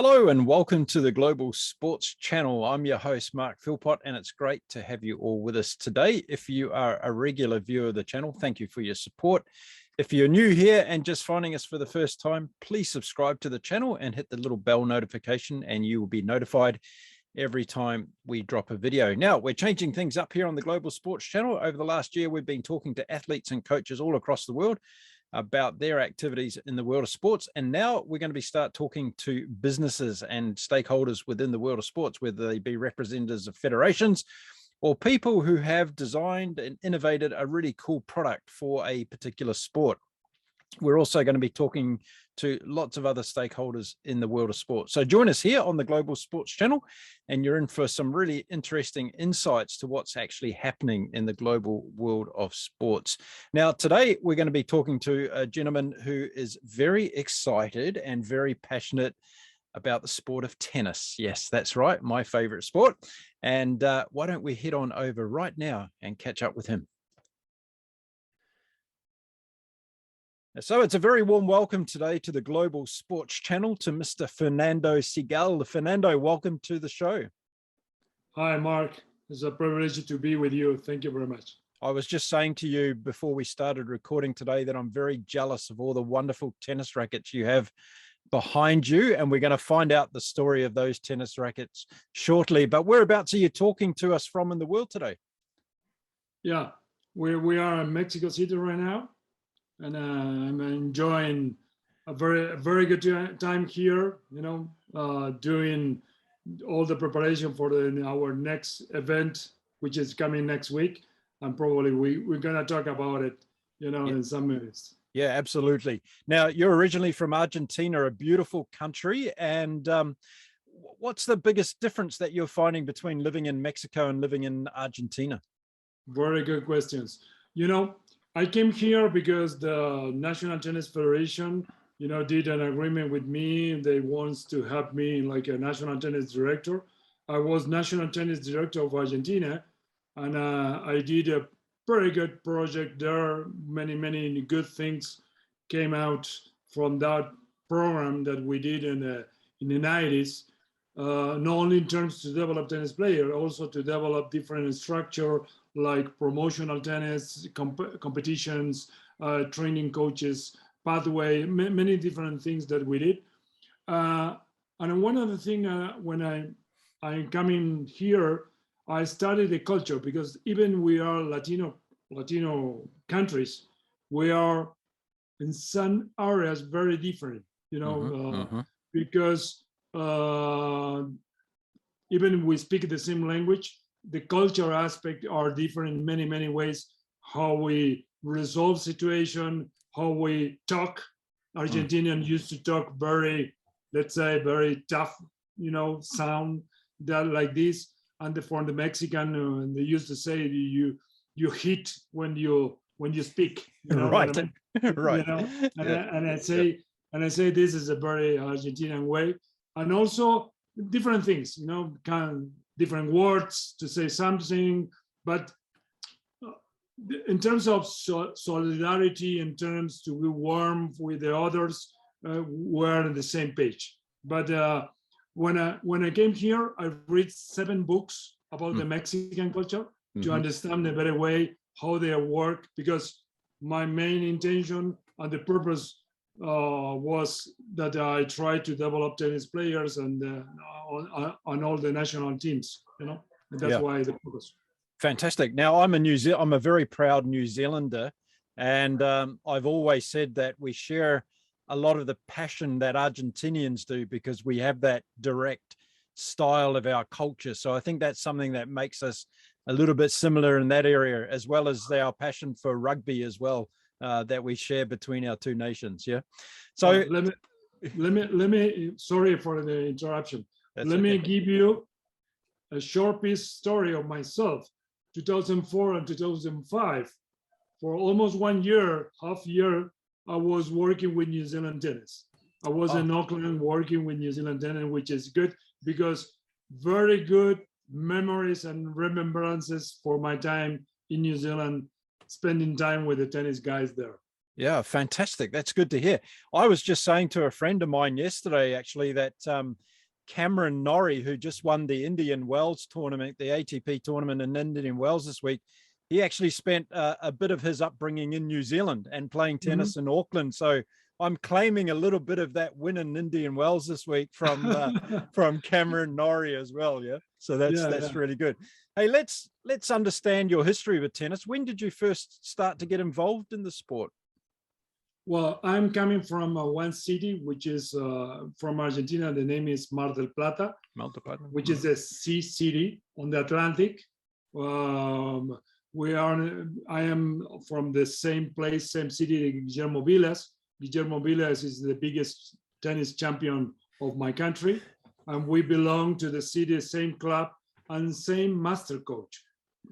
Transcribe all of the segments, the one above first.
Hello and welcome to the Global Sports Channel. I'm your host, Mark Philpott, and it's great to have you all with us today. If you are a regular viewer of the channel, thank you for your support. If you're new here and just finding us for the first time, please subscribe to the channel and hit the little bell notification and you will be notified every time we drop a video. Now, we're changing things up here on the Global Sports Channel. Over the last year, we've been talking to athletes and coaches all across the world about their activities in the world of sports. And now we're going to start talking to businesses and stakeholders within the world of sports, whether they be representatives of federations or people who have designed and innovated a really cool product for a particular sport. We're also going to be talking to lots of other stakeholders in the world of sports. So join us here on the Global Sports Channel, and you're in for some really interesting insights to what's actually happening in the global world of sports. Now, today we're going to be talking to a gentleman who is very excited and very passionate about the sport of tennis. Yes, that's right, my favorite sport. And why don't we head on over right now and catch up with him. So it's a very warm welcome today to the Global Sports Channel to Mr. Fernando Segal. Fernando, welcome to the show. Hi, Mark. It's a privilege to be with you. Thank you very much. I was just saying to you before we started recording today that I'm very jealous of all the wonderful tennis rackets you have behind you, and we're going to find out the story of those tennis rackets shortly. But whereabouts are you talking to us from in the world today? Yeah, we are in Mexico City right now. And I'm enjoying a very good time here, doing all the preparation for our next event, which is coming next week. And probably we're going to talk about it, in some minutes. Yeah, absolutely. Now, you're originally from Argentina, a beautiful country. And what's the biggest difference that you're finding between living in Mexico and living in Argentina? Very good questions. I came here because the National Tennis Federation, did an agreement with me. They want to have me like a national tennis director. I was national tennis director of Argentina, and I did a very good project there. Many good things came out from that program that we did in the 90s. Not only in terms to develop tennis players, also to develop different structure like promotional tennis, competitions, training coaches, pathway, many different things that we did. And one other thing, when I coming here, I studied the culture, because even we are Latino countries, we are in some areas very different, because even we speak the same language, the culture aspect are different in many ways. How we resolve situation, how we talk. Argentinian used to talk very, let's say, very tough, sound that like this. And for the Mexican, they used to say you hit when you speak. Right. I mean? Right. And I say this is a very Argentinian way, and also different things, different words to say something, but in terms of solidarity, in terms to be warm with the others, we're on the same page. But when I came here, I read 7 books about the Mexican culture to understand a better way how they work, because my main intention and the purpose was that I try to develop tennis players and on all the national teams, and that's why the purpose. Fantastic. Now, I'm a very proud New Zealander, and I've always said that we share a lot of the passion that Argentinians do, because we have that direct style of our culture. So I think that's something that makes us a little bit similar in that area, as well as our passion for rugby as well, that we share between our two nations. Yeah. So let me sorry for the interruption. Let me give you a short piece story of myself. 2004 and 2005, for almost 1 year, half year, I was working with New Zealand tennis. I was in Auckland working with New Zealand tennis, which is good, because very good memories and remembrances for my time in New Zealand, spending time with the tennis guys there. Yeah, fantastic. That's good to hear. I was just saying to a friend of mine yesterday, actually, that Cameron Norrie, who just won the Indian Wells tournament, the ATP tournament in Indian Wells this week, he actually spent a bit of his upbringing in New Zealand and playing tennis in Auckland. So I'm claiming a little bit of that win in Indian Wells this week from Cameron Norrie as well. Yeah, so that's really good. Hey, let's understand your history with tennis. When did you first start to get involved in the sport? Well, I'm coming from one city, which is from Argentina. The name is Mar del Plata, which is a sea city on the Atlantic. I am from the same place, same city, Guillermo Vilas. Guillermo Vilas is the biggest tennis champion of my country. And we belong to the city, same club, and same master coach.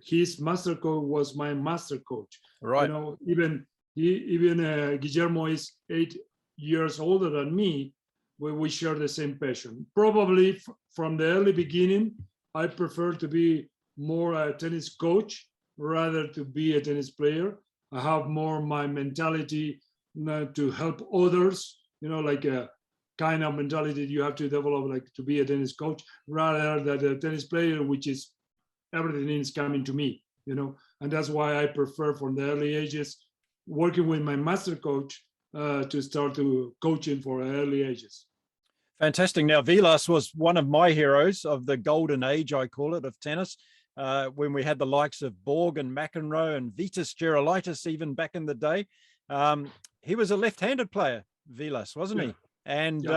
His master coach was my master coach. Right. You know, even Guillermo is 8 years older than me, where we share the same passion. Probably from the early beginning, I prefer to be more a tennis coach rather to be a tennis player. I have more my mentality to help others, like a kind of mentality you have to develop, like to be a tennis coach, rather than a tennis player, which is everything is coming to me, and that's why I prefer from the early ages working with my master coach to start to coaching for early ages. Fantastic. Now, Vilas was one of my heroes of the golden age, I call it, of tennis, when we had the likes of Borg and McEnroe and Vitas Gerulaitis even back in the day. He was a left-handed player, Vilas, wasn't he? And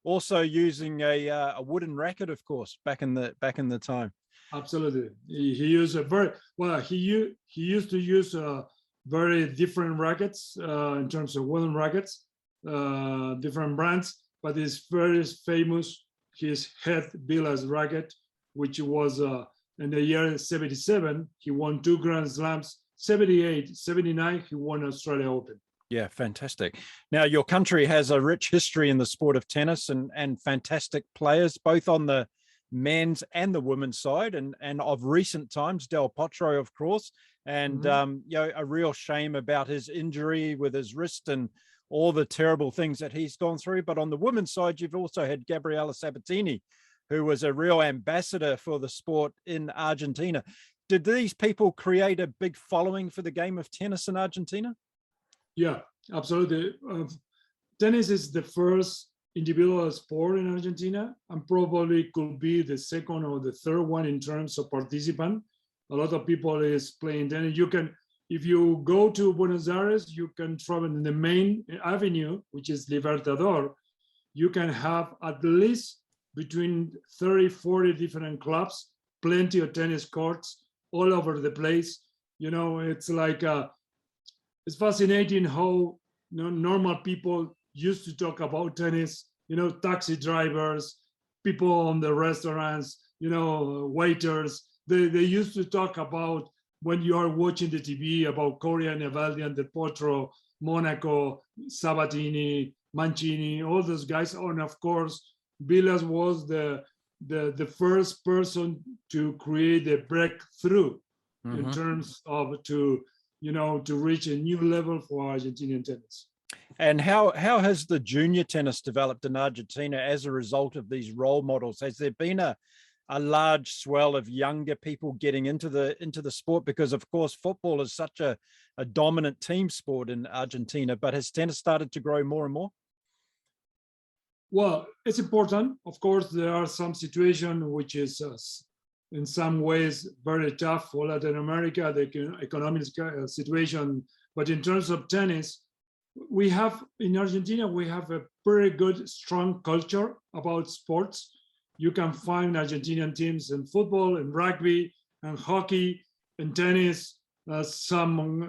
also using a wooden racket, of course, back in the time. Absolutely. He used a very well. He used to use very different rackets in terms of wooden rackets, different brands, but his very famous, his head Vilas racket, which was in the year 77, he won 2 Grand Slams. 78, 79, he won Australia Open. Yeah, fantastic. Now, your country has a rich history in the sport of tennis and fantastic players, both on the men's and the women's side, and of recent times, Del Potro, of course, and a real shame about his injury with his wrist and all the terrible things that he's gone through. But on the women's side, you've also had Gabriela Sabatini, who was a real ambassador for the sport in Argentina. Did these people create a big following for the game of tennis in Argentina? Yeah, absolutely. Tennis is the first individual sport in Argentina, and probably could be the second or the third one in terms of participant. A lot of people is playing tennis. If you go to Buenos Aires, you can travel in the main avenue, which is Libertador. You can have at least between 30, 40 different clubs, plenty of tennis courts all over the place. It's like it's fascinating how normal people used to talk about tennis, taxi drivers, people on the restaurants, waiters. They used to talk about, when you are watching the TV, about Coria, Nevaldian, Del Potro, Monaco, Sabatini, Mancini, all those guys. And of course, Vilas was the first person to create a breakthrough in terms of to reach a new level for Argentinian tennis. And how has the junior tennis developed in Argentina as a result of these role models? Has there been a large swell of younger people getting into the sport? Because of course football is such a dominant team sport in Argentina, but has tennis started to grow more and more? Well, it's important. Of course, there are some situations which is in some ways very tough for Latin America, the economic situation. But in terms of tennis, in Argentina, we have a very good, strong culture about sports. You can find Argentinian teams in football, in rugby, and hockey, in tennis, some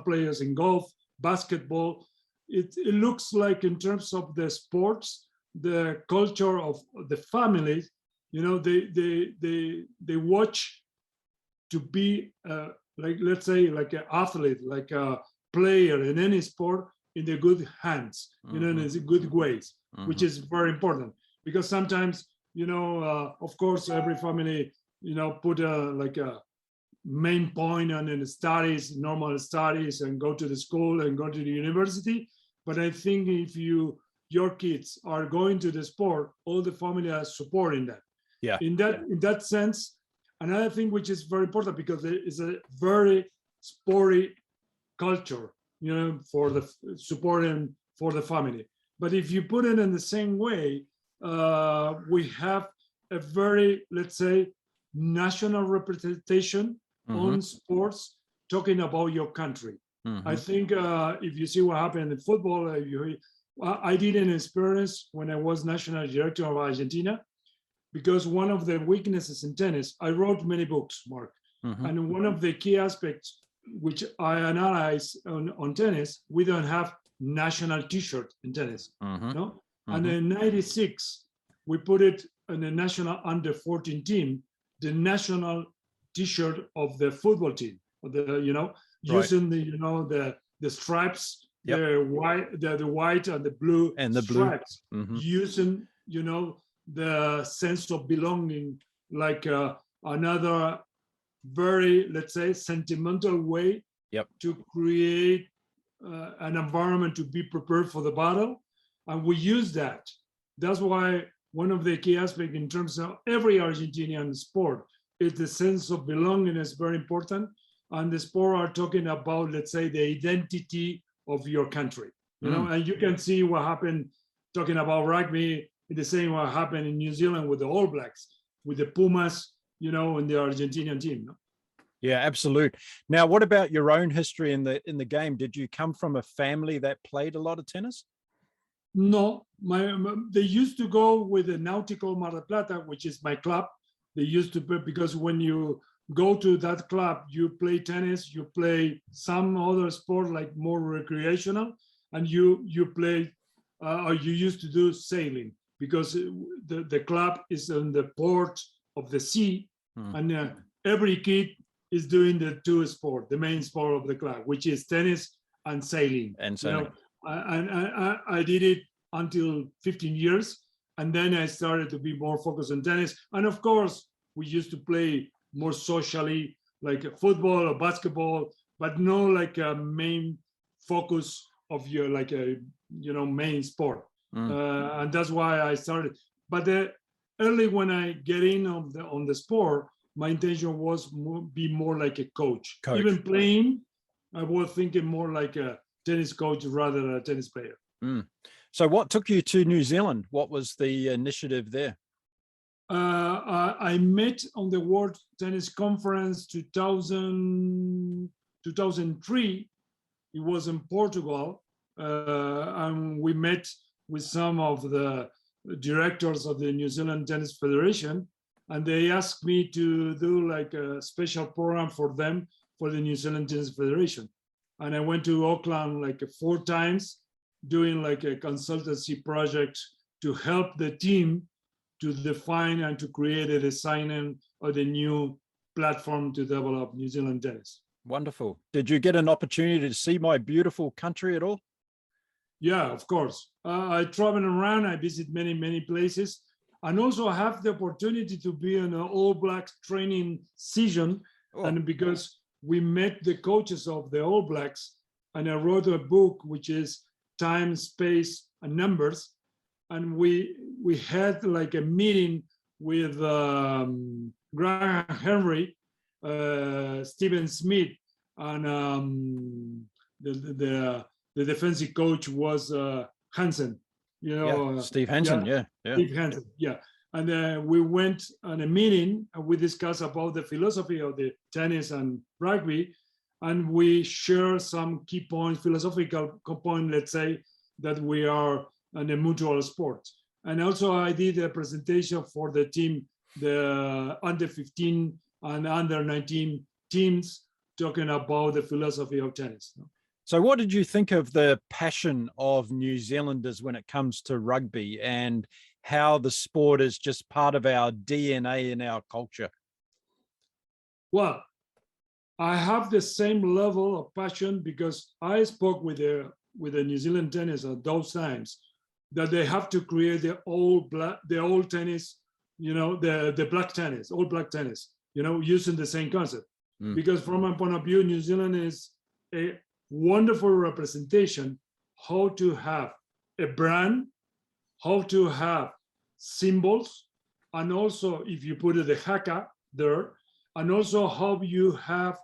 players in golf, basketball. It looks like in terms of the sports, the culture of the families, they watch to be let's say like an athlete, like a player in any sport, in the good hands, in the good ways, which is very important, because sometimes of course every family put main point on in the studies, normal studies, and go to the school and go to the university. But I think if your kids are going to the sport, all the family are supporting that. Yeah. In that sense, another thing which is very important, because there is a very sporty culture, for the supporting for the family. But if you put it in the same way, we have a very, let's say, national representation on sports, talking about your country. I think if you see what happened in football, I did an experience when I was national director of Argentina, because one of the weaknesses in tennis, I wrote many books, Mark, and one of the key aspects which I analyze on tennis, we don't have national t-shirt in tennis, no? And in '96, we put it in the national under 14 team, the national t-shirt of the football team, using the stripes, the white and the blue stripes, using the sense of belonging, like another very, let's say, sentimental way to create an environment to be prepared for the battle. And we use that. That's why one of the key aspects in terms of every Argentinian sport is the sense of belonging is very important. And the sport are talking about, let's say, the identity of your country, and you can see what happened talking about rugby, the same what happened in New Zealand with the All Blacks, with the Pumas, and the Argentinian team. No? Yeah, absolute. Now, what about your own history in the game? Did you come from a family that played a lot of tennis? No, they used to go with the Nautical Mar del Plata, which is my club. They used to play, because when you go to that club, you play tennis, you play some other sport like more recreational, and you play, or you used to do sailing, because the club is on the port of the sea, and every kid is doing the two sport, the main sport of the club, which is tennis and sailing. And sailing. I did it until 15 years, and then I started to be more focused on tennis. And of course, we used to play more socially, like football or basketball, but no like a main focus of your like a main sport. And that's why I started. But early when I get in on the sport, my intention was be more like a coach. Even playing, I was thinking more like a tennis coach rather than a tennis player. So what took you to New Zealand? What was the initiative there? I met on the World Tennis Conference 2003. It was in Portugal, and we met with some of the directors of the New Zealand Tennis Federation, and they asked me to do like a special program for them for the New Zealand Tennis Federation. And I went to Auckland like 4 times, doing like a consultancy project to help the team to define and to create a design of the new platform to develop New Zealand tennis. Wonderful. Did you get an opportunity to see my beautiful country at all? Yeah, of course. I travel around, I visit many, many places, and also have the opportunity to be in an All Blacks training season. And because we met the coaches of the All Blacks, and I wrote a book, which is Time, Space, and Numbers. And we had like a meeting with Graf Henry, Stephen Smith, and the defensive coach was Hansen. Steve Hansen. Steve Hansen. Yeah. And we went on a meeting and we discussed about the philosophy of the tennis and rugby, and we share some key points, philosophical point, let's say, that we are in a mutual sport. And also I did a presentation for the team, the under 15 and under 19 teams, talking about the philosophy of tennis. So what did you think of the passion of New Zealanders when it comes to rugby, and how the sport is just part of our DNA and our culture? Well, I have the same level of passion because I spoke with the New Zealand tennis at those times that they have to create the old tennis, the black tennis, all black tennis, using the same concept. because from my point of view, New Zealand is a wonderful representation how to have a brand, how to have symbols, and also if you put the haka there, and also how you have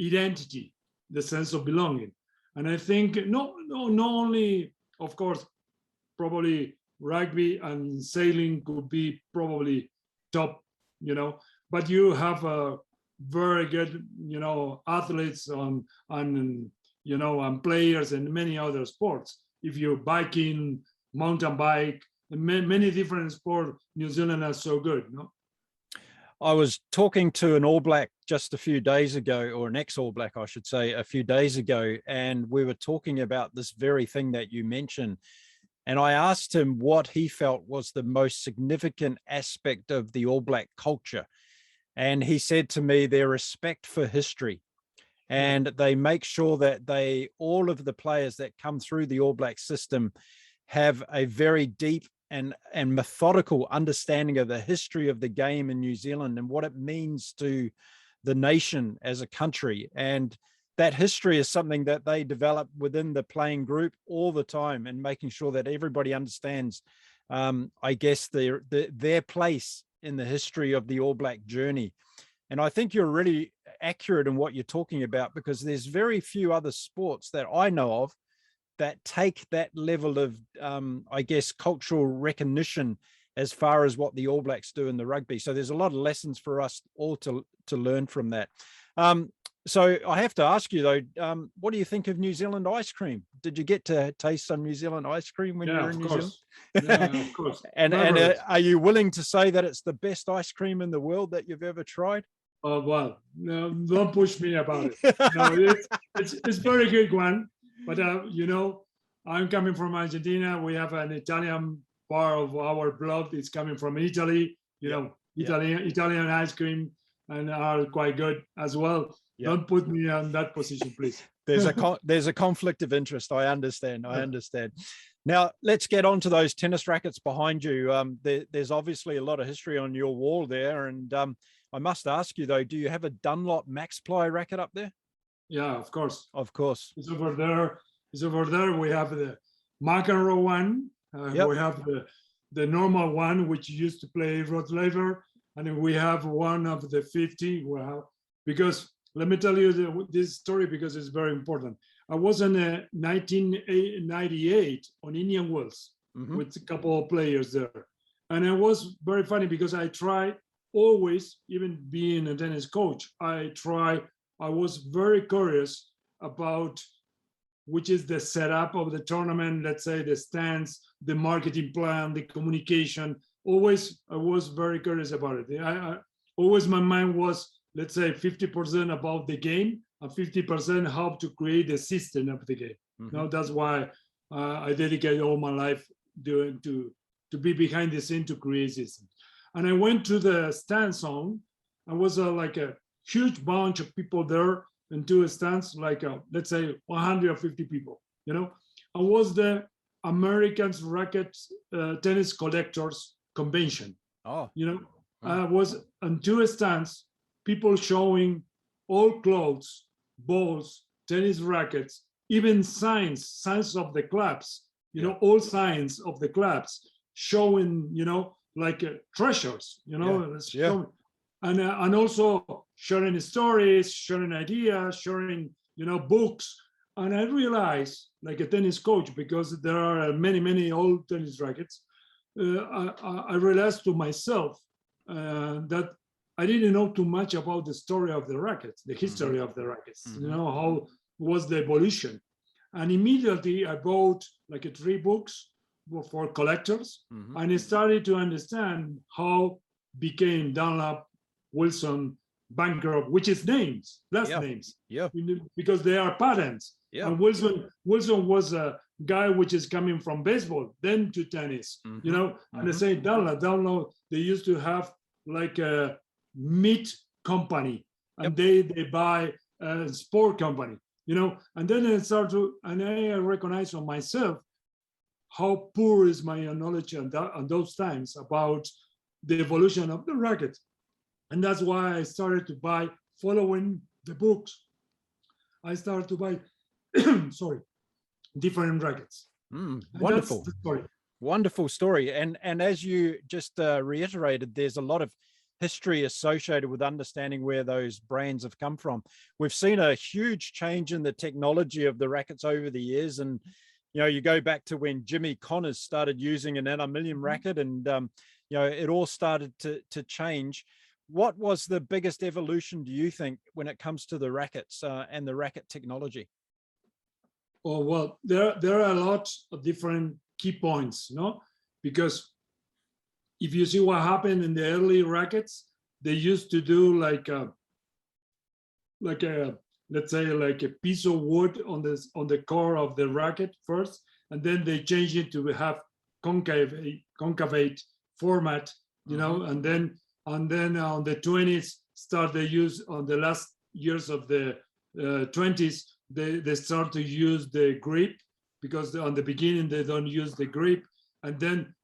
identity, the sense of belonging. And I think not only, of course, probably rugby and sailing could be probably top, but you have a very good, athletes and players and many other sports. If you're biking, mountain bike, many different sports, New Zealand is so good, no? I was talking to an All Black just a few days ago, or an ex-All Black, I should say, a few days ago, and we were talking about this very thing that you mentioned. And I asked him what he felt was the most significant aspect of the All Black culture. And he said to me, their respect for history. And they make sure that all of the players that come through the All Black system have a very deep and methodical understanding of the history of the game in New Zealand and what it means to the nation as a country. And that history is something that they develop within the playing group all the time, and making sure that everybody understands, I guess, their place in the history of the All Black journey. And I think you're really accurate in what you're talking about, because there's very few other sports that I know of that take that level of, I guess, cultural recognition as far as what the All Blacks do in the rugby. So there's a lot of lessons for us all to learn from that. So I have to ask you though, what do you think of New Zealand ice cream? Did you get to taste some New Zealand ice cream when you were in New Zealand? Yeah, of course. And are you willing to say that it's the best ice cream in the world that you've ever tried? Oh, well, no, don't push me about it. No, it's very good one. But, I'm coming from Argentina. We have an Italian part of our blood. It's coming from Italy, Italian ice cream, and are quite good as well. Yep. Don't put me in that position, please. There's a conflict of interest. I understand. Now, let's get on to those tennis rackets behind you. There's obviously a lot of history on your wall there. And I must ask you, though, do you have a Dunlop Max Ply racket up there? Yeah, of course. Of course. It's over there. We have the McEnroe one. Yep. We have the normal one, which used to play Rotlever. And then we have one of the 50. Because let me tell you this story, because it's very important. I was in 1998 on Indian Wells with a couple of players there. And it was very funny because I try always, even being a tennis coach, I was very curious about which is the setup of the tournament, let's say the stands, the marketing plan, the communication. Always, I was very curious about it. Always my mind was, let's say 50% about the game and 50% how to create the system of the game. Now that's why I dedicate all my life to be behind the scene to create systems. And I went to the stand zone. I was like a huge bunch of people there in two stands, like let's say 150 people. I was the Americans Rackets Tennis Collectors Convention. I was on two stands, people showing all clothes, balls, tennis rackets, even signs of the clubs, all signs of the clubs showing, like treasures, and also sharing stories, sharing ideas, sharing, books. And I realized, like a tennis coach, because there are many old tennis rackets, I realized to myself that I didn't know too much about the story of the rackets, the history of the rackets, how was the evolution. And immediately I bought like 3 books for collectors, and I started to understand how became Dunlop, Wilson, Bancroft, which is names, last names, because they are patents. And Wilson was a guy which is coming from baseball, then to tennis, and I say Dunlop, they used to have like a meat company, and they buy a sport company, and then I start to, and I recognize on myself how poor is my knowledge on those times about the evolution of the racket. And that's why I started to buy, following the books, I started to buy, sorry, different rackets. Wonderful. That's the story. Wonderful story. And as you just reiterated, there's a lot of history associated with understanding where those brands have come from. We've seen a huge change in the technology of the rackets over the years. And, you know, you go back to when Jimmy Connors started using an aluminium racket and, you know, it all started to change. What was the biggest evolution, do you think, when it comes to the rackets and the racket technology? Oh, well, there are a lot of different key points, no? Because if you see what happened in the early rackets, they used to do like a let's say like a piece of wood on the core of the racket first, and then they changed it to have concavate format, you know, and then on the 20s start they use on the last years of the 20s they start to use the grip, because on the beginning they don't use the grip. And then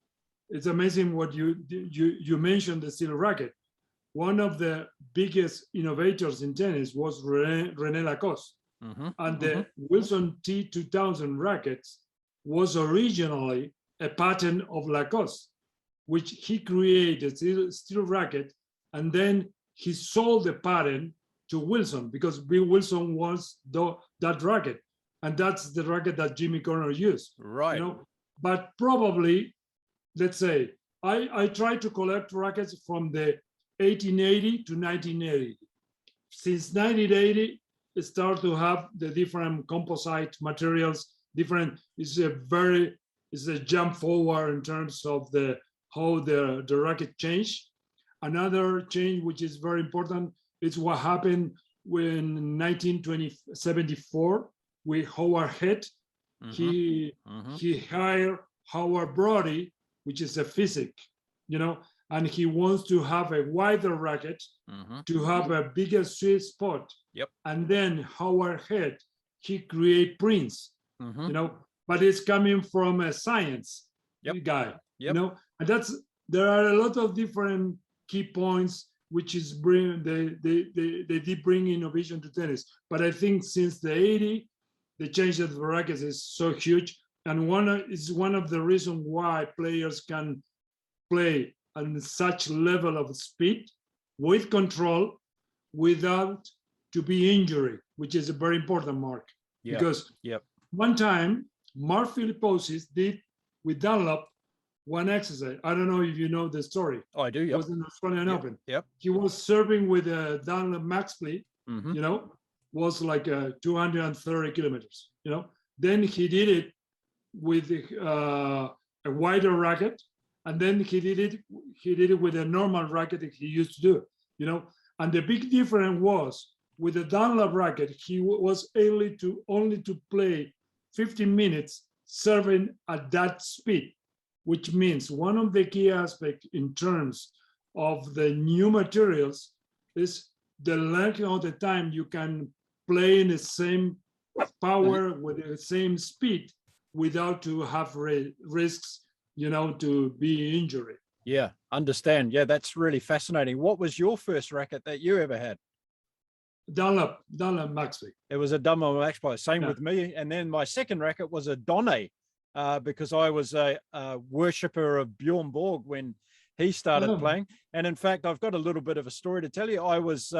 it's amazing what you mentioned, the steel racket. One of the biggest innovators in tennis was René Lacoste. And the Wilson T2000 rackets was originally a patent of Lacoste, which he created steel racket, and then he sold the patent to Wilson, because Bill Wilson wants that racket, and that's the racket that Jimmy Connors used. Right. You know, but probably, let's say, I try to collect rackets from the 1880 to 1980. Since 1980, it started to have the different composite materials. Different. It's a jump forward in terms of how the racket changed. Another change, which is very important, is what happened when 1974 with Howard Head. He hired Howard Brody, which is a physic, you know, and he wants to have a wider racket to have a bigger sweet spot. Yep. And then Howard Head, he create Prince, you know, but it's coming from a science guy, you know, and there are a lot of different key points which is they did bring innovation to tennis. But I think since the 80s, the change of the rackets is so huge, and is one of the reasons why players can play on such level of speed with control without to be injured, which is a very important mark. Because one time Mark Philipposis did with Dunlop one exercise. I don't know if you know the story. Oh, I do. It was in the Australian Open. Yep. He was serving with a Dunlop Max Play, you know, was like 230 kilometers, you know. Then he did it with a wider racket, and then he did it with a normal racket that he used to do, you know. And the big difference was with the Dunlop racket, he was able to only to play 15 minutes serving at that speed, which means one of the key aspects in terms of the new materials is the length of the time you can play in the same power with the same speed without to have risks, you know, to be injured. Yeah, understand. Yeah, that's really fascinating. What was your first racket that you ever had? Dunlop Max Play. It was a Dunlop Max Play. Same with me. And then my second racket was a Donne, because I was a worshipper of Bjorn Borg when he started playing. And in fact, I've got a little bit of a story to tell you. I was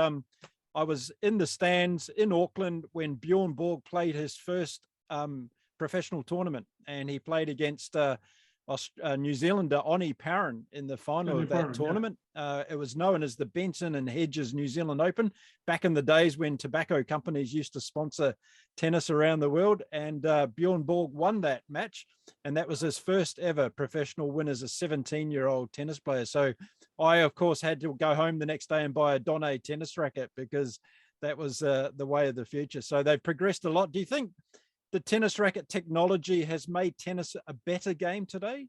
in the stands in Auckland when Bjorn Borg played his first professional tournament, and he played against New Zealander Oni Parran in the final of that tournament. It was known as the Benson and Hedges New Zealand Open back in the days when tobacco companies used to sponsor tennis around the world. And Bjorn Borg won that match, and that was his first ever professional win as a 17-year-old tennis player. So I, of course, had to go home the next day and buy a Donne tennis racket because that was the way of the future. So they've progressed a lot. Do you think the tennis racket technology has made tennis a better game today?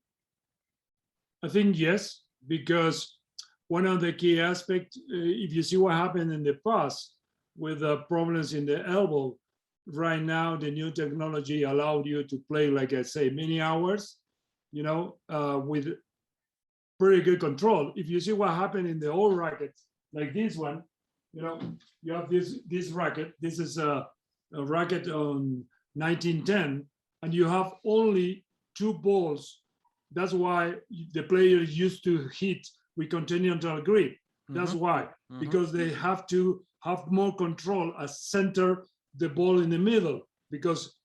I think yes, because one of the key aspects, if you see what happened in the past with the problems in the elbow, right now the new technology allowed you to play, like I say, many hours, you know, with pretty good control. If you see what happened in the old rackets, like this one, you have this racket. This is a racket on 1910, and you have only 2 balls. That's why the players used to hit with continental grip. That's why, because they have to have more control as center the ball in the middle, because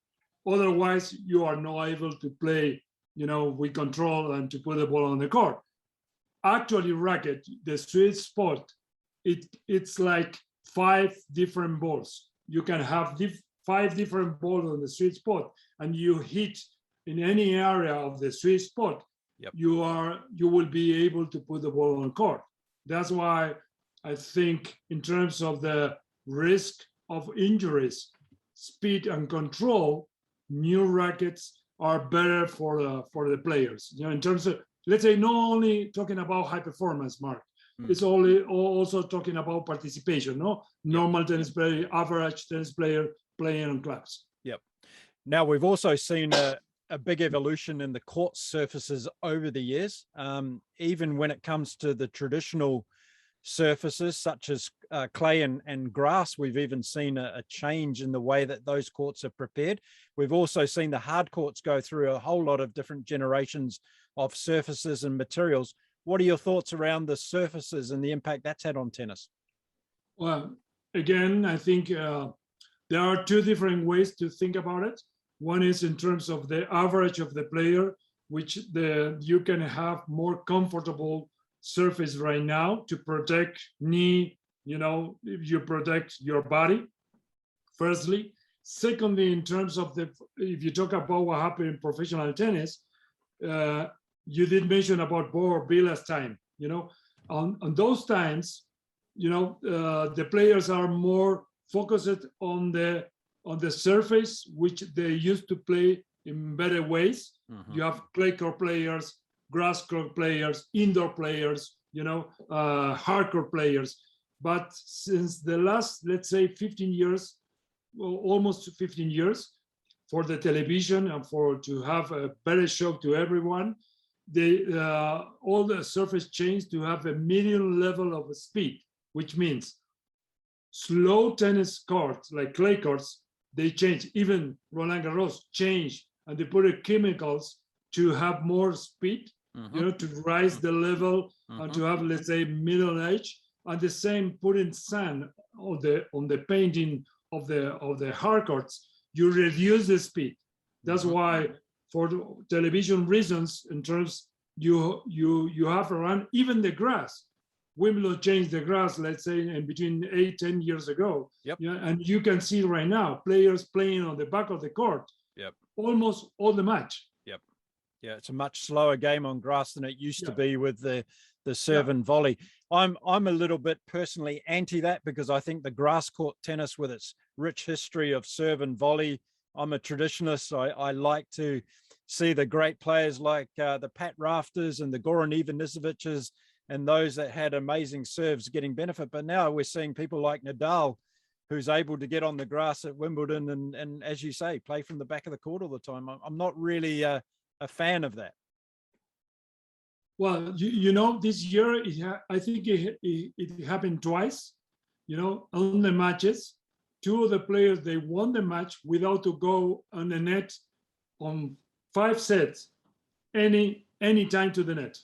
otherwise you are not able to play, with control and to put the ball on the court. Actually, racket, the sweet spot, it's like 5 different balls. You can have 5 different balls on the sweet spot, and you hit in any area of the sweet spot. Yep. You will be able to put the ball on court. That's why I think in terms of the risk of injuries, speed and control, new rackets are better for the players. In terms of, let's say, not only talking about high performance, Mark, it's also talking about participation, no? Normal tennis player, average tennis player playing on clubs. Yep. Now, we've also seen a big evolution in the court surfaces over the years, even when it comes to the traditional surfaces such as clay and grass. We've even seen a change in the way that those courts are prepared. We've also seen the hard courts go through a whole lot of different generations of surfaces and materials. What are your thoughts around the surfaces and the impact that's had on tennis? Well, again, I think there are 2 different ways to think about it. One is in terms of the average of the player, which you can have more comfortable surface right now to protect knee, you protect your body, firstly. Secondly, in terms of if you talk about what happened in professional tennis, you did mention about Bob Villa's time, on those times, the players are more focused on the surface, which they used to play in better ways. You have clay court players, grass court players, indoor players, hardcore players. But since the last, let's say, 15 years, well, almost 15 years, for the television and to have a better show to everyone, all the surface changed to have a medium level of speed, which means slow tennis courts like clay courts, they change. Even Roland Garros changed, and they put chemicals to have more speed, to rise the level and to have, let's say, middle age. And the same, putting sand on the painting of the hard courts, you reduce the speed. That's why, for television reasons, in terms you have around even the grass. Wimbledon changed the grass, let's say, in between 8-10 years ago. Yep. And you can see right now players playing on the back of the court. Yep. Almost all the match. Yep. Yeah, it's a much slower game on grass than it used to be with the serve and volley. I'm a little bit personally anti that, because I think the grass court tennis, with its rich history of serve and volley, I'm a traditionalist. I like to see the great players like the Pat Rafters and the Goran Ivaniseviches and those that had amazing serves getting benefit. But now we're seeing people like Nadal, who's able to get on the grass at Wimbledon and as you say, play from the back of the court all the time. I'm not really a fan of that. Well, this year, I think it happened twice, on the matches. 2 of the players, they won the match without to go on the net on 5 sets, any time to the net.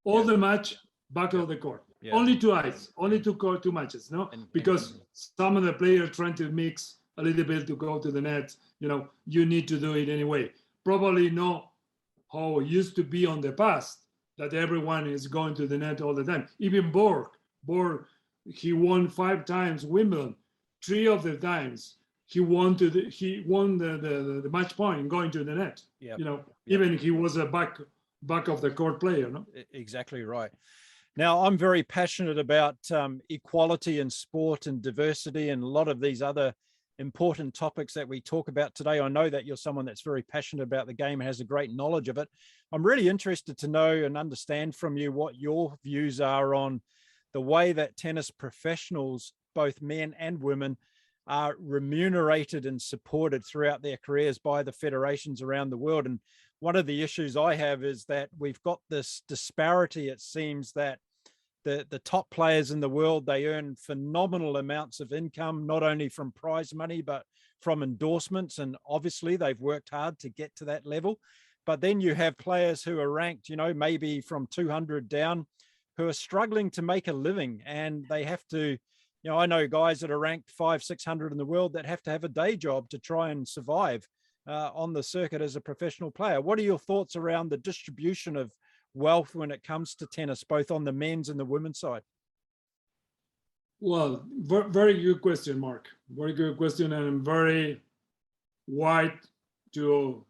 All the match back of the court. Yeah. Only 2 eyes, only 2 matches, no? Because some of the players trying to mix a little bit to go to the net, you need to do it anyway. Probably not how it used to be on the past, that everyone is going to the net all the time. Even Borg, he won 5 times Wimbledon. 3 of the times he won the match point going to the net. Yep. Even he was a back of the court player. No? Exactly right. Now, I'm very passionate about equality in sport and diversity and a lot of these other important topics that we talk about today. I know that you're someone that's very passionate about the game, has a great knowledge of it. I'm really interested to know and understand from you what your views are on the way that tennis professionals, both men and women, are remunerated and supported throughout their careers by the federations around the world. And one of the issues I have is that we've got this disparity, it seems, that the top players in the world, they earn phenomenal amounts of income, not only from prize money, but from endorsements. And obviously they've worked hard to get to that level. But then you have players who are ranked, maybe from 200 down, who are struggling to make a living, and they have to, I know guys that are ranked 500, 600 in the world that have to have a day job to try and survive on the circuit as a professional player. What are your thoughts around the distribution of wealth when it comes to tennis, both on the men's and the women's side? Well, very good question, Mark. Very good question, and I'm very wide to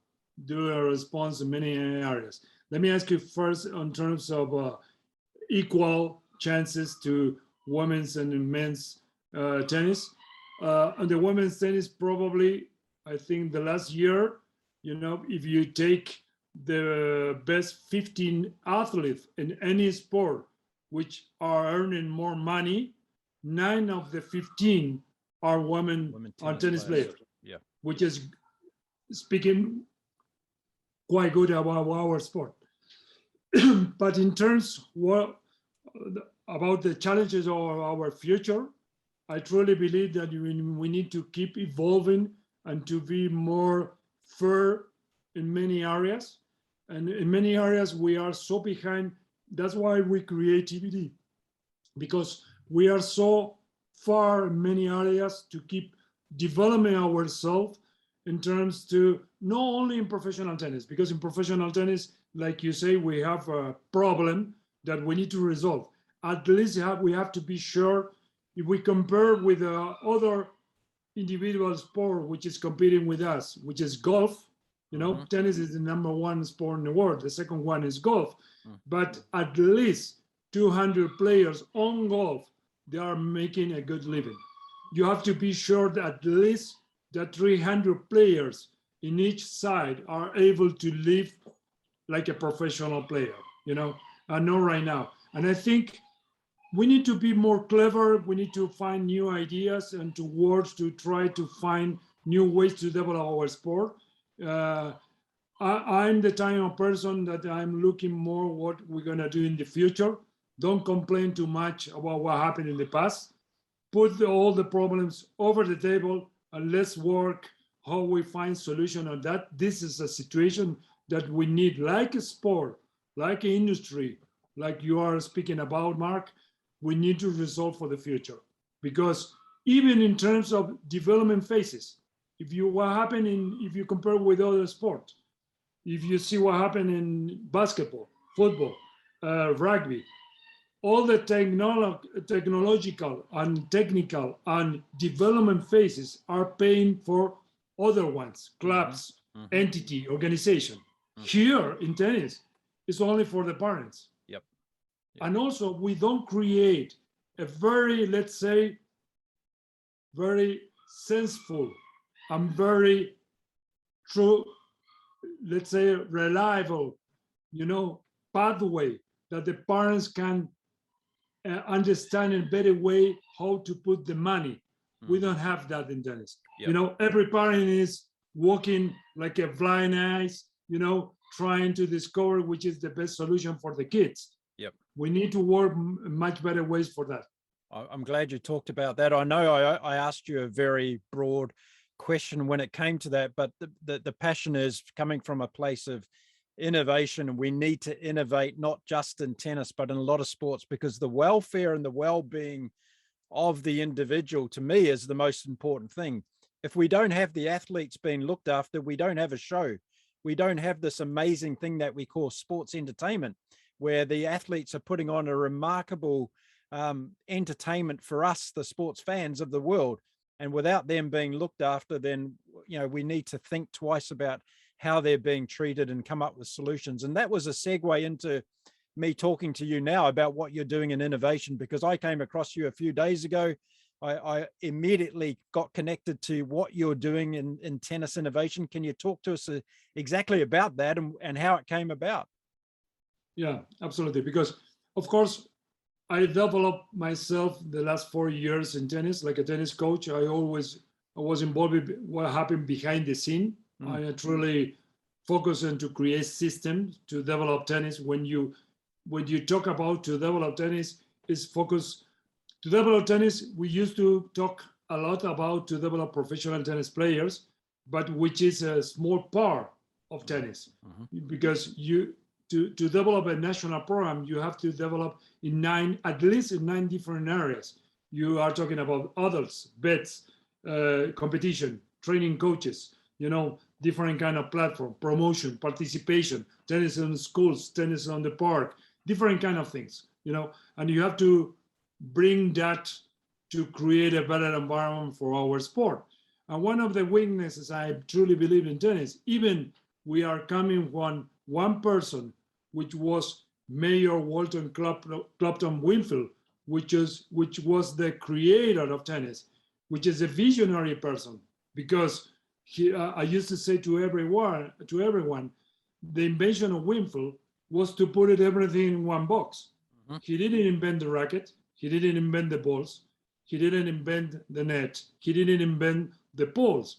do a response in many areas. Let me ask you first in terms of equal chances to women's and men's tennis. On the women's tennis, probably, I think the last year, if you take the best 15 athletes in any sport which are earning more money, 9 of the 15 are women tennis players. Yeah. Which is speaking quite good about our sport. But in terms about the challenges of our future, I truly believe that we need to keep evolving and to be more fair in many areas. And in many areas, we are so behind. That's why we create TBD, because we are so far in many areas to keep developing ourselves in terms to not only in professional tennis, because in professional tennis, like you say, we have a problem that we need to resolve. At least we have to be sure, if we compare with other individual sport which is competing with us, which is golf, tennis is the #1 sport in the world. The second one is golf. But at least 200 players on golf, they are making a good living. You have to be sure that at least that 300 players in each side are able to live like a professional player, I know right now. And I think we need to be more clever. We need to find new ideas and to work to try to find new ways to develop our sport. I'm the type of person that I'm looking more what we're gonna do in the future. Don't complain too much about what happened in the past. Put all the problems over the table and let's work how we find solution on that. This is a situation that we need, like a sport, like an industry, like you are speaking about, Mark. We need to resolve for the future, because even in terms of development phases, if you compare with other sports, if you see what happened in basketball, football, rugby, all the technological and technical and development phases are paying for other ones, clubs, entity, organization. Here in tennis, it's only for the parents. Yep. And also, we don't create a very, let's say, very sensible and very true, let's say, reliable, pathway that the parents can understand in a better way how to put the money. We don't have that in tennis. Yep. Every parent is walking like a blind eyes, trying to discover which is the best solution for the kids. Yep. We need to work much better ways for that. I'm glad you talked about that. I know I asked you a very broad question when it came to that, but the passion is coming from a place of innovation, and we need to innovate not just in tennis, but in a lot of sports, because the welfare and the well-being of the individual, to me, is the most important thing. If we don't have the athletes being looked after, we don't have a show. We don't have this amazing thing that we call sports entertainment, where the athletes are putting on a remarkable entertainment for us, the sports fans of the world. And without them being looked after, then we need to think twice about how they're being treated and come up with solutions. And that was a segue into me talking to you now about what you're doing in innovation, because I came across you a few days ago. I immediately got connected to what you're doing in tennis innovation. Can you talk to us exactly about that and how it came about? Yeah, absolutely. Because of course, I developed myself the last 4 years in tennis, like a tennis coach. I was involved with what happened behind the scene. I truly focus on to create systems to develop tennis. When you talk about to develop tennis, is focused to develop tennis. We used to talk a lot about to develop professional tennis players, but which is a small part of tennis, because to develop a national program, you have to develop in at least in 9 different areas. You are talking about adults, vets, competition, training coaches, different kind of platform, promotion, participation, tennis in schools, tennis on the park, different kind of things, and you have to bring that to create a better environment for our sport. And one of the weaknesses I truly believe in tennis, even we are coming from one person, which was Mayor Walton Clopton Winfield, which was the creator of tennis, which is a visionary person, because I used to say to everyone, the invention of Winfield was to put everything in one box. He didn't invent the racket. He didn't invent the balls. He didn't invent the net. He didn't invent the poles.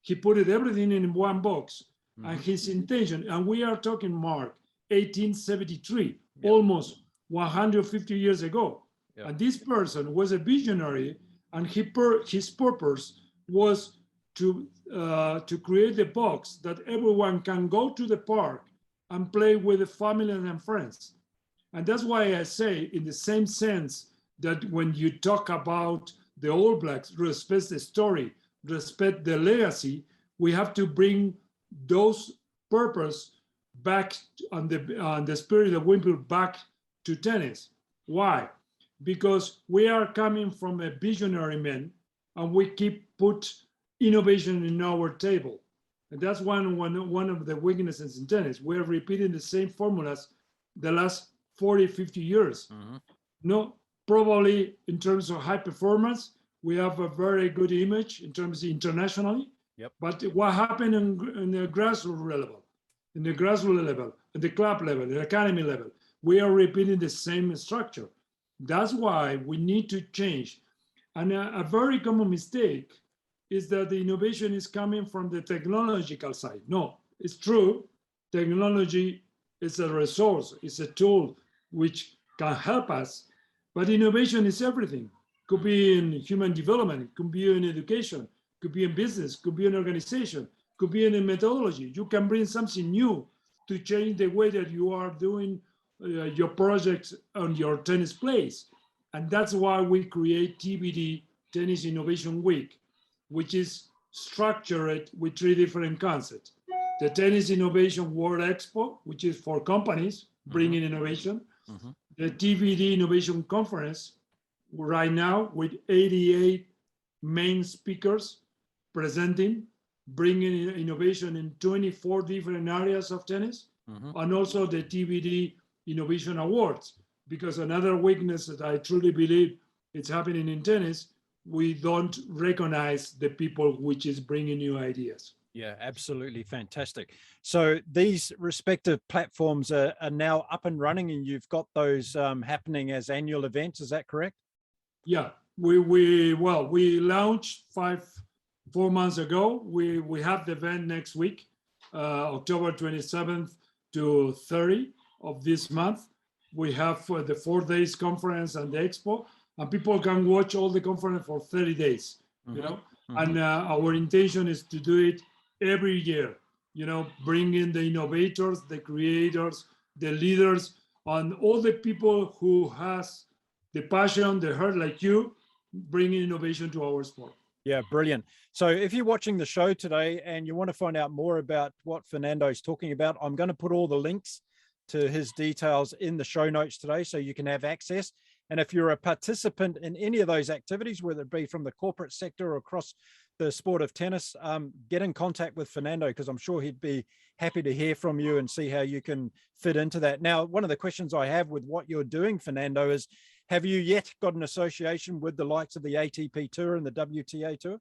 He put everything in one box. And his intention, and we are talking, Mark, 1873, almost 150 years ago. And this person was a visionary, and his purpose was to create a box that everyone can go to the park and play with the family and friends. And that's why I say, in the same sense, that when you talk about the All Blacks, respect the story, respect the legacy, we have to bring those purpose back on the spirit of Winfield back to tennis. Why? Because we are coming from a visionary man, and we put innovation in our table. And that's one of the weaknesses in tennis. We're repeating the same formulas the last 40, 50 years. No, probably in terms of high performance, we have a very good image in terms of internationally. But what happened in the grassroots level, in the club level, the academy level, we are repeating the same structure. That's why we need to change. And a very common mistake is that the innovation is coming from the technological side. No, it's true. Technology is a resource, it's a tool which can help us, but innovation is everything. Could be in human development, could be in education, could be in business, could be in organization, could be in a methodology. You can bring something new to change the way that you are doing your projects on your tennis plays. And that's why we create TBD, Tennis Innovation Week, which is structured with 3 different concepts. The Tennis Innovation World Expo, which is for companies bringing innovation. The TBD Innovation Conference, right now with 88 main speakers presenting, bringing innovation in 24 different areas of tennis, and also the TBD Innovation Awards, because another weakness that I truly believe it's happening in tennis, we don't recognize the people which is bringing new ideas. Yeah, absolutely fantastic. So these respective platforms are now up and running, and you've got those happening as annual events. Is that correct? Yeah, we launched 4 months ago. We have the event next week, October 27th to 30 of this month. We have the 4 days conference and the expo, and people can watch all the conference for 30 days, and our intention is to do it every year, bring in the innovators, the creators, the leaders, and all the people who has the passion, the heart like you, bringing innovation to our sport. Yeah, brilliant. So if you're watching the show today and you want to find out more about what Fernando is talking about, I'm going to put all the links to his details in the show notes today so you can have access. And if you're a participant in any of those activities, whether it be from the corporate sector or across the sport of tennis, get in contact with Fernando, because I'm sure he'd be happy to hear from you and see how you can fit into that. Now, one of the questions I have with what you're doing, Fernando, is have you yet got an association with the likes of the ATP Tour and the WTA Tour?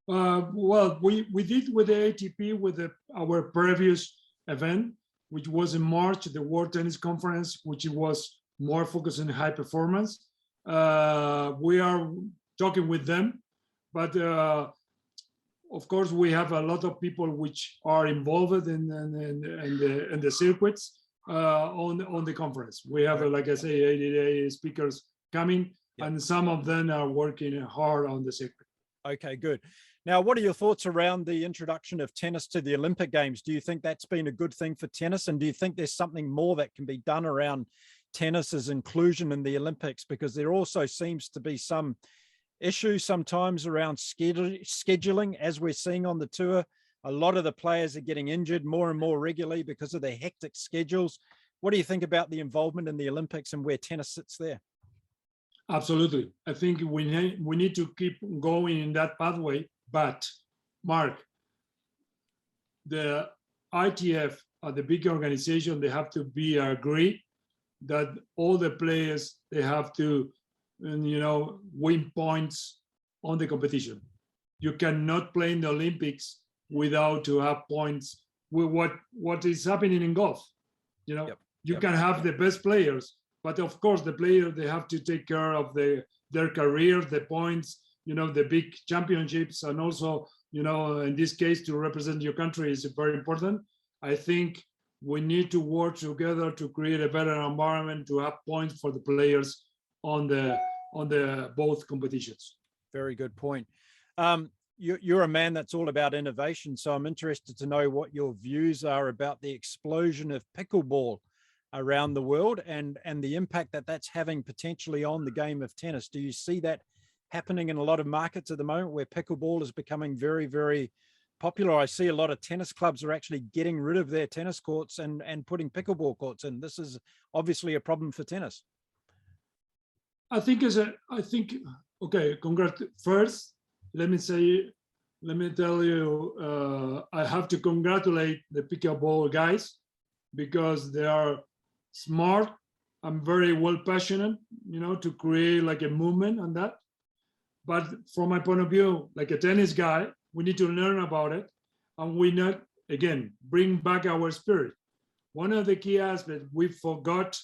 Well, we did with the ATP with our previous event, which was in March, the World Tennis Conference, which was more focused on high performance. We are talking with them, but of course we have a lot of people which are involved in the circuits, on the conference. We have, like I say, 80 speakers coming, and some of them are working hard on the circuit. Okay, good. Now, what are your thoughts around the introduction of tennis to the Olympic Games? Do you think that's been a good thing for tennis? And do you think there's something more that can be done around tennis's inclusion in the Olympics? Because there also seems to be some issues sometimes around scheduling, as we're seeing on the tour. A lot of the players are getting injured more and more regularly because of their hectic schedules. What do you think about the involvement in the Olympics and where tennis sits there? Absolutely. I think we need to keep going in that pathway. But, Mark, the ITF, the big organization, they have to be agree that all the players, they have to, win points on the competition. You cannot play in the Olympics without to have points with what is happening in golf. You can have the best players, but of course the players, they have to take care of their careers, the points, the big championships, and also, in this case, to represent your country is very important. I think we need to work together to create a better environment to have points for the players on the both competitions. Very good point. You're a man that's all about innovation, so I'm interested to know what your views are about the explosion of pickleball around the world and the impact that that's having potentially on the game of tennis. Do you see that happening in a lot of markets at the moment where pickleball is becoming very, very popular? I see a lot of tennis clubs are actually getting rid of their tennis courts and putting pickleball courts in. This is obviously a problem for tennis. Okay, congrats. First, let me tell you, I have to congratulate the pickleball guys because they are smart and very well passionate, to create like a movement on that. But from my point of view, like a tennis guy, we need to learn about it, and we not, again, bring back our spirit. One of the key aspects, we forgot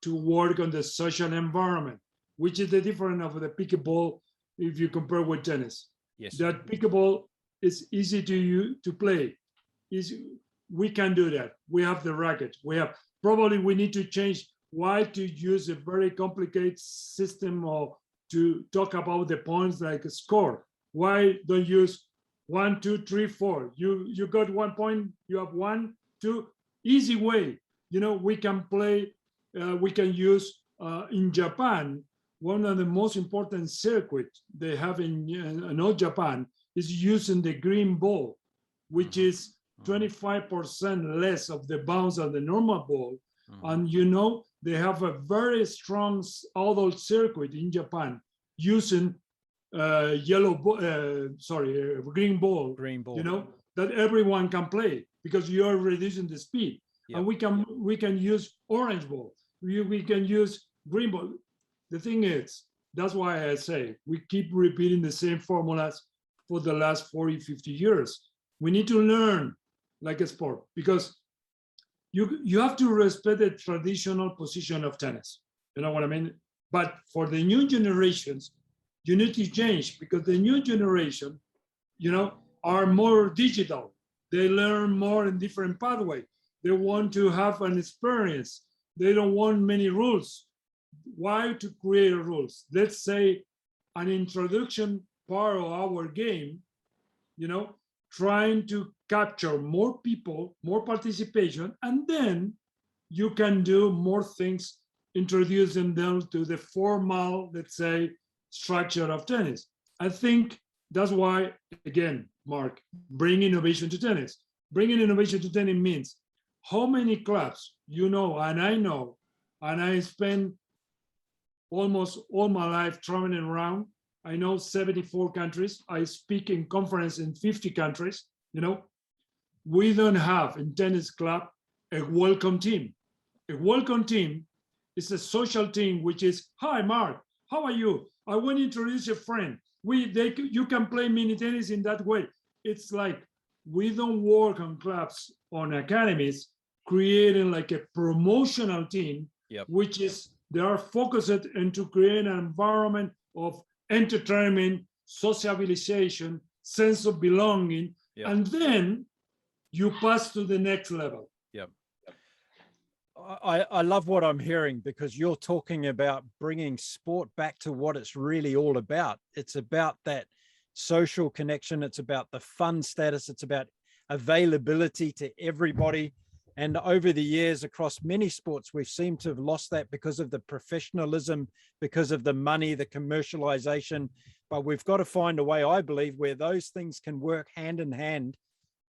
to work on the social environment, which is the difference of the pickleball if you compare with tennis. Yes. That pickleball is easy to play. We can do that. We have the racket. We need to change why to use a very complicated system or to talk about the points like a score. Why don't use 1, 2, 3, 4? You got 1 point, you have 1, 2, easy way. We can play, we can use in Japan, one of the most important circuits they have in all Japan is using the green ball, which is 25% less of the bounce of the normal ball. And they have a very strong adult circuit in Japan using green ball, that everyone can play because you are reducing the speed. Yep. And we can use orange ball. We can use green ball. The thing is, that's why I say we keep repeating the same formulas for the last 40, 50 years. We need to learn like a sport because you have to respect the traditional position of tennis. You know what I mean? But for the new generations, you need to change because the new generation, are more digital. They learn more in different pathways. They want to have an experience. They don't want many rules. Why to create rules? Let's say an introduction part of our game, trying to capture more people, more participation, and then you can do more things, introducing them to the formal, let's say, structure of tennis. I think that's why, again, Mark, bring innovation to tennis. Bringing innovation to tennis means how many clubs, and I know, and I spend almost all my life traveling around. I know 74 countries. I speak in conference in 50 countries. We don't have in tennis club a welcome team. A welcome team is a social team, which is, hi, Mark, how are you? I want to introduce a friend. You can play mini tennis in that way. It's like we don't work on clubs, on academies, creating like a promotional team, which is they are focused into creating an environment of entertainment, socialization, sense of belonging, and then you pass to the next level. I love what I'm hearing, because you're talking about bringing sport back to what it's really all about. It's about that social connection. It's about the fun status. It's about availability to everybody. And over the years, across many sports, we've seemed to have lost that because of the professionalism, because of the money, the commercialization. But we've got to find a way, I believe, where those things can work hand in hand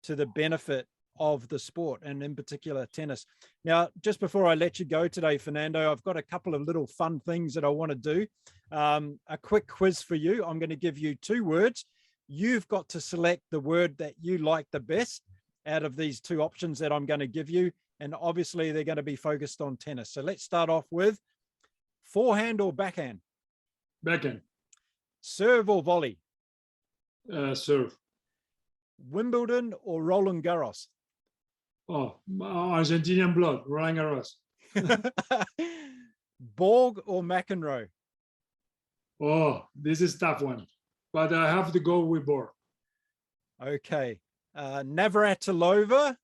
to the benefit of the sport, and in particular tennis. Now, just before I let you go today, Fernando, I've got a couple of little fun things that I want to do. A quick quiz for you. I'm going to give you 2 words. You've got to select the word that you like the best out of these 2 options that I'm going to give you. And obviously they're going to be focused on tennis. So let's start off with forehand or backhand? Backhand. Serve or volley? Serve. Wimbledon or Roland Garros? Oh, Argentinian blood, Roland Garros. Borg or McEnroe? Oh, this is a tough one, but I have to go with Borg. Okay. Navratilova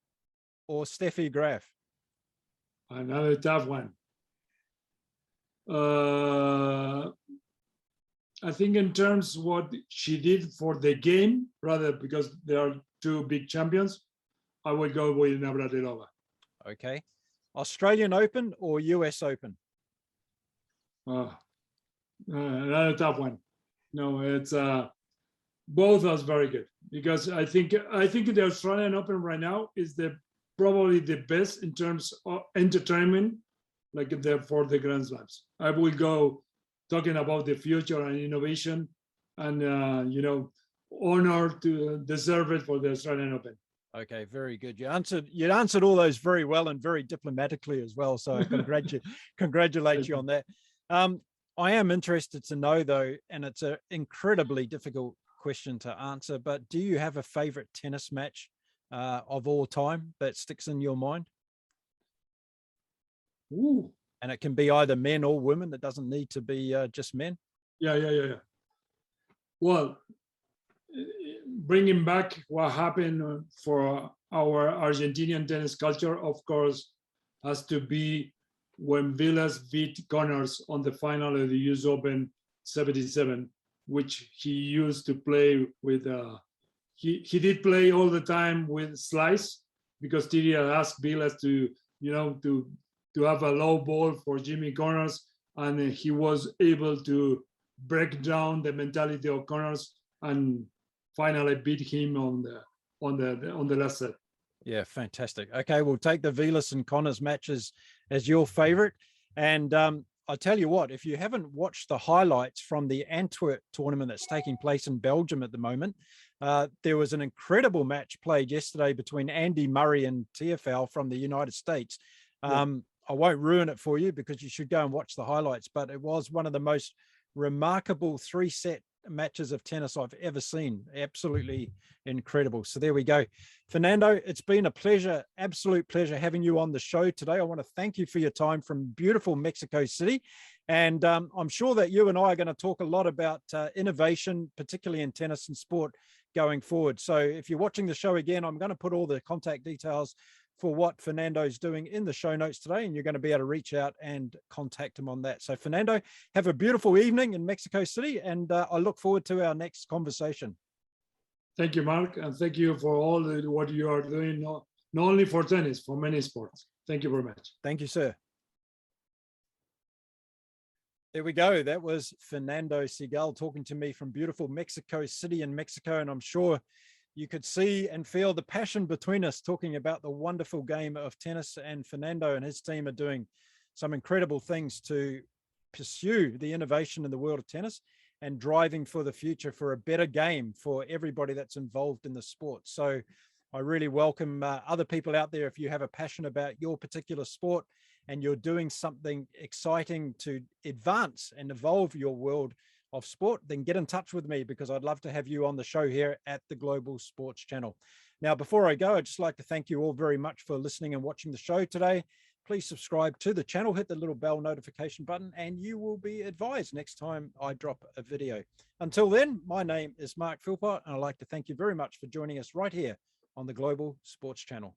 or Steffi Graf? Another tough one. I think in terms what she did for the game, rather, because they are 2 big champions, I will go with Navratilova. Okay. Australian Open or US Open? Another tough one. No, it's both are very good, because I think the Australian Open right now is probably the best in terms of entertainment, like for the Grand Slams. I will go talking about the future and innovation, and honor to deserve it for the Australian Open. Okay, very good. You answered all those very well and very diplomatically as well. So I congratulate you on that. I am interested to know though, and it's an incredibly difficult question to answer, but do you have a favorite tennis match of all time that sticks in your mind? Ooh. And it can be either men or women. It doesn't need to be just men. Yeah. Well, bringing back what happened for our Argentinian tennis culture, of course, has to be when Vilas beat Connors on the final of the US Open 77, which he used to play with. He did play all the time with slice, because Tiria asked Vilas to have a low ball for Jimmy Connors, and he was able to break down the mentality of Connors and finally beat him on the last set. Yeah, fantastic. Okay, we'll take the Vilas and Connors matches as your favorite. And I tell you what, if you haven't watched the highlights from the Antwerp tournament that's taking place in Belgium at the moment, there was an incredible match played yesterday between Andy Murray and TFL from the United States. I won't ruin it for you, because you should go and watch the highlights, but it was one of the most remarkable 3-set matches of tennis I've ever seen. Absolutely incredible. So there we go. Fernando, it's been a pleasure, absolute pleasure having you on the show today. I want to thank you for your time from beautiful Mexico City. And I'm sure that you and I are going to talk a lot about innovation, particularly in tennis and sport going forward. So if you're watching the show again, I'm going to put all the contact details for what Fernando's doing in the show notes today, and you're going to be able to reach out and contact him on that. So Fernando, have a beautiful evening in Mexico City, and I look forward to our next conversation. Thank you, Mark, and thank you for all what you are doing, not only for tennis, for many sports. Thank you very much. Thank you, sir. There we go. That was Fernando Segal talking to me from beautiful Mexico City in Mexico, and I'm sure you could see and feel the passion between us talking about the wonderful game of tennis, and Fernando and his team are doing some incredible things to pursue the innovation in the world of tennis and driving for the future for a better game for everybody that's involved in the sport. So I really welcome other people out there. If you have a passion about your particular sport and you're doing something exciting to advance and evolve your world of sport, then get in touch with me, because I'd love to have you on the show here at the Global Sports Channel. Now, before I go, I'd just like to thank you all very much for listening and watching the show today. Please subscribe to the channel, hit the little bell notification button, and you will be advised next time I drop a video. Until then, my name is Mark Philpott, and I'd like to thank you very much for joining us right here on the Global Sports Channel.